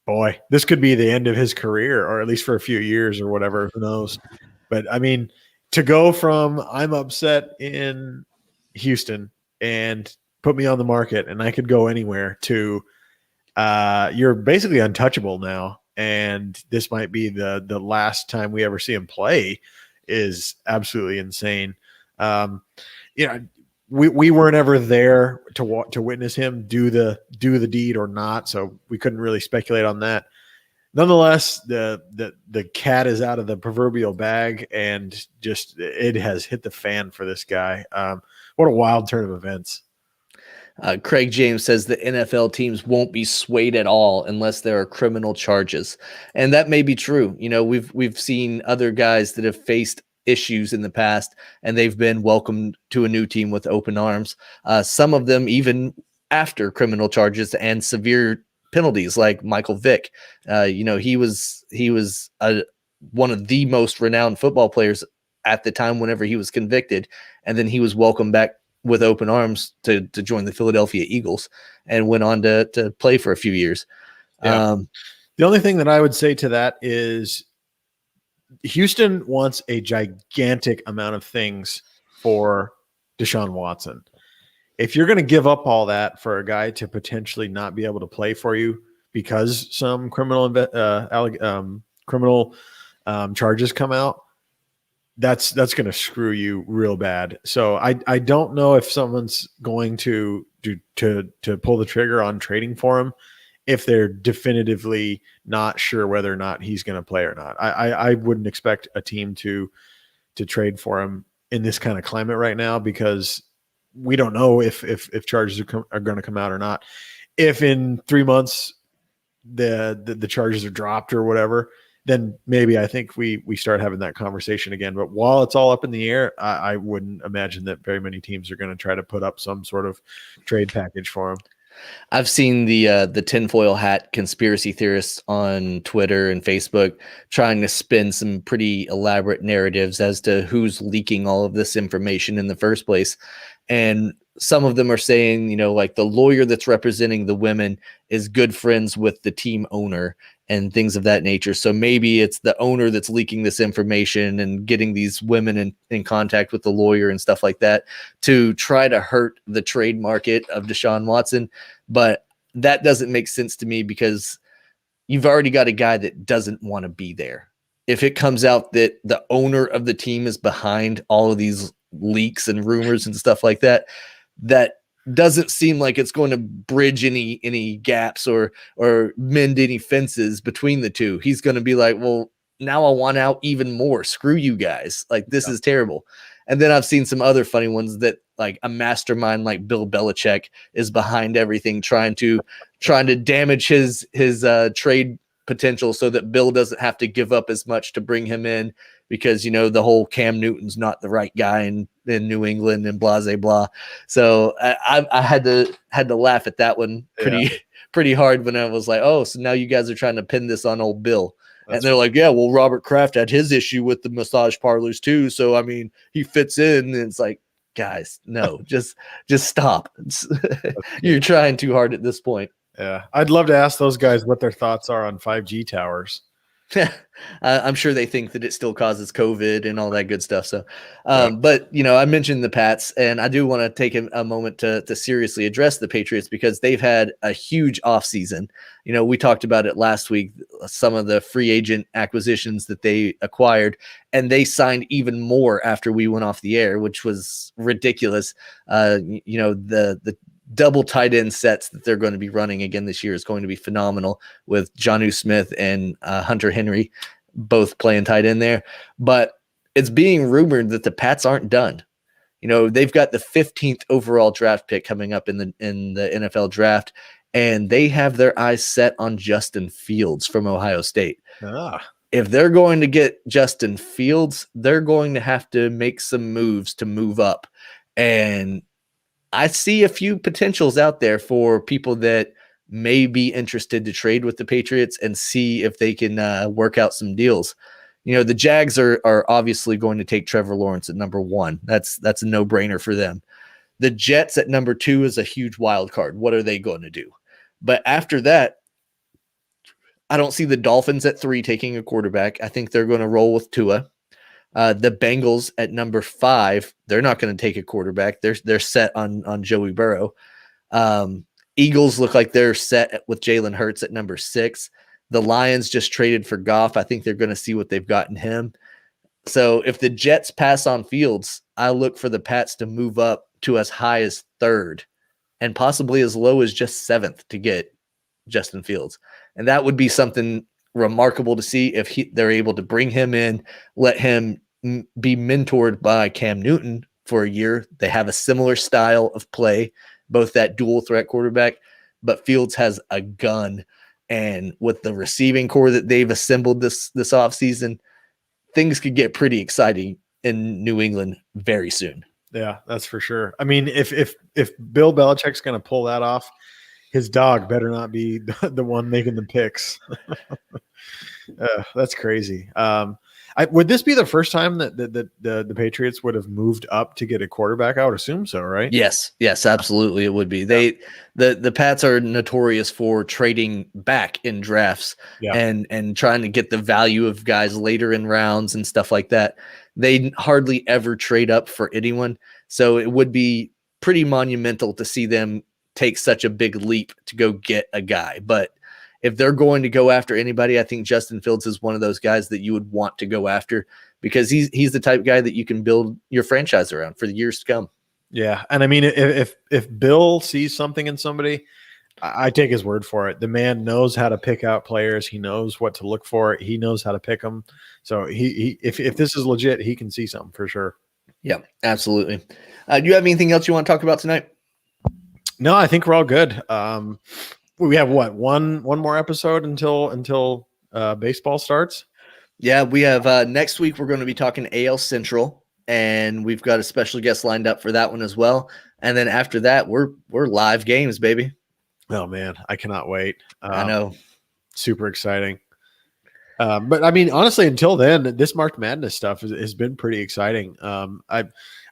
boy, this could be the end of his career, or at least for a few years or whatever. Who knows? But I mean, to go from I'm upset in Houston and put me on the market and I could go anywhere to you're basically untouchable now, and this might be the last time we ever see him play is absolutely insane. We weren't ever there to witness him do the deed or not, so we couldn't really speculate on that. Nonetheless, the cat is out of the proverbial bag, and just it has hit the fan for this guy. What a wild turn of events.
Craig James says the NFL teams won't be swayed at all unless there are criminal charges. And that may be true. We've seen other guys that have faced issues in the past, and they've been welcomed to a new team with open arms. Some of them even after criminal charges and severe penalties, like Michael Vick. He was one of the most renowned football players at the time whenever he was convicted, and then he was welcomed back with open arms to join the Philadelphia Eagles and went on to play for a few years.
Yeah. The only thing that I would say to that is Houston wants a gigantic amount of things for Deshaun Watson. If you're going to give up all that for a guy to potentially not be able to play for you because some criminal charges come out, that's going to screw you real bad. So I don't know if someone's going to pull the trigger on trading for him if they're definitively not sure whether or not he's going to play or not. I wouldn't expect a team to trade for him in this kind of climate right now, because we don't know if charges are going to come out or not. If in 3 months the charges are dropped or whatever, then maybe I think we start having that conversation again. But while it's all up in the air, I wouldn't imagine that very many teams are going to try to put up some sort of trade package for him.
I've seen the tinfoil hat conspiracy theorists on Twitter and Facebook trying to spin some pretty elaborate narratives as to who's leaking all of this information in the first place. And some of them are saying, like the lawyer that's representing the women is good friends with the team owner and things of that nature. So maybe it's the owner that's leaking this information and getting these women in contact with the lawyer and stuff like that to try to hurt the trade market of Deshaun Watson. But that doesn't make sense to me, because you've already got a guy that doesn't want to be there. If it comes out that the owner of the team is behind all of these leaks and rumors and stuff like that, that doesn't seem like it's going to bridge any gaps or mend any fences between the two. He's going to be like, well, now I want out even more. Screw you guys. Like, this is terrible. And then I've seen some other funny ones that like a mastermind like Bill Belichick is behind everything, trying to damage his trade potential so that Bill doesn't have to give up as much to bring him in, because the whole Cam Newton's not the right guy in New England and blah blah blah. So I had to laugh at that one pretty hard when I was like, oh, so now you guys are trying to pin this on old Bill. And they're like, yeah, well, Robert Kraft had his issue with the massage parlors too, so I mean he fits in. And it's like, guys, no, just stop. You're trying too hard at this point.
Yeah, I'd love to ask those guys what their thoughts are on 5G towers.
I'm sure they think that it still causes COVID and all that good stuff. So, but I mentioned the Pats, and I do want to take a moment to seriously address the Patriots, because they've had a huge offseason. We talked about it last week, some of the free agent acquisitions that they acquired, and they signed even more after we went off the air, which was ridiculous. The double tight end sets that they're going to be running again this year is going to be phenomenal, with Jonnu Smith and Hunter Henry both playing tight end there. But it's being rumored that the Pats aren't done. They've got the 15th overall draft pick coming up in the NFL draft, and they have their eyes set on Justin Fields from Ohio State. If they're going to get Justin Fields, they're going to have to make some moves to move up. And I see a few potentials out there for people that may be interested to trade with the Patriots and see if they can work out some deals. The Jags are obviously going to take Trevor Lawrence at number 1. That's a no-brainer for them. The Jets at number 2 is a huge wild card. What are they going to do? But after that, I don't see the Dolphins at 3 taking a quarterback. I think they're going to roll with Tua. The Bengals at number 5, they're not going to take a quarterback. They're set on Joey Burrow. Eagles look like they're set with Jalen Hurts at number 6. The Lions just traded for Goff. I think they're going to see what they've got in him. So if the Jets pass on Fields, I look for the Pats to move up to as high as 3rd and possibly as low as just 7th to get Justin Fields. And that would be something remarkable to see if they're able to bring him in, let him be mentored by Cam Newton for a year. They have a similar style of play, both that dual threat quarterback, but Fields has a gun. And with the receiving core that they've assembled this offseason, things could get pretty exciting in New England very soon.
Yeah, that's for sure. I mean, if Bill Belichick's going to pull that off, his dog better not be the one making the picks. That's crazy. Would this be the first time that the Patriots would have moved up to get a quarterback? I would assume so, right?
Yes, absolutely, it would be. The Pats are notorious for trading back in drafts
Yeah.
and trying to get the value of guys later in rounds and stuff like that. They hardly ever trade up for anyone, so it would be pretty monumental to see them take such a big leap to go get a guy. But if they're going to go after anybody, I think Justin Fields is one of those guys that you would want to go after because he's the type of guy that you can build your franchise around for the years to come.
Yeah, and I mean, if Bill sees something in somebody, I take his word for it. The man knows how to pick out players. He knows what to look for. He knows how to pick them. So if this is legit, he can see something for sure.
Yeah, absolutely. Do you have anything else you want to talk about tonight?
No, I think we're all good. We have one more episode until baseball starts.
Yeah, we have next week we're going to be talking AL Central, and we've got a special guest lined up for that one as well. And then after that, we're live games, baby.
Oh man, I cannot wait.
I know.
Super exciting. But I mean, honestly, until then, this March Madness stuff has been pretty exciting. I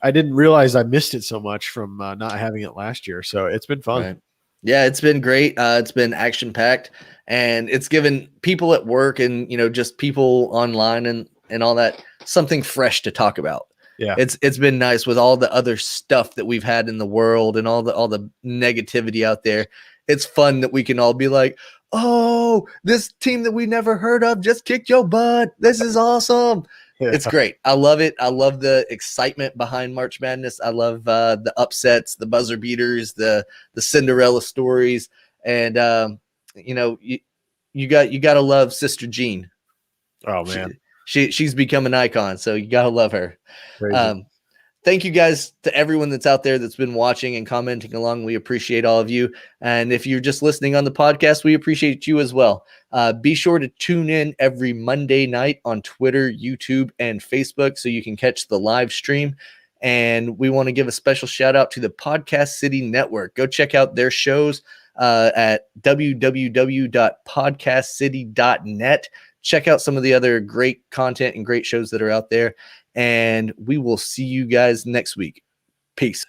didn't realize I missed it so much from not having it last year. So it's been fun.
Right. Yeah, it's been great. It's been action packed, and it's given people at work and just people online and all that something fresh to talk about.
Yeah,
it's been nice with all the other stuff that we've had in the world and all the negativity out there. It's fun that we can all be like, oh, this team that we never heard of just kicked your butt. This is awesome. Yeah. It's great. I love it. I love the excitement behind March Madness. I love the upsets, the buzzer beaters, the Cinderella stories, and you got to love Sister Jean.
Oh man,
she's become an icon, so you got to love her. Thank you guys to everyone that's out there that's been watching and commenting along. We appreciate all of you. And if you're just listening on the podcast, we appreciate you as well. Be sure to tune in every Monday night on Twitter, YouTube, and Facebook so you can catch the live stream. And we want to give a special shout out to the Podcast City Network. Go check out their shows at www.podcastcity.net. Check out some of the other great content and great shows that are out there. And we will see you guys next week. Peace.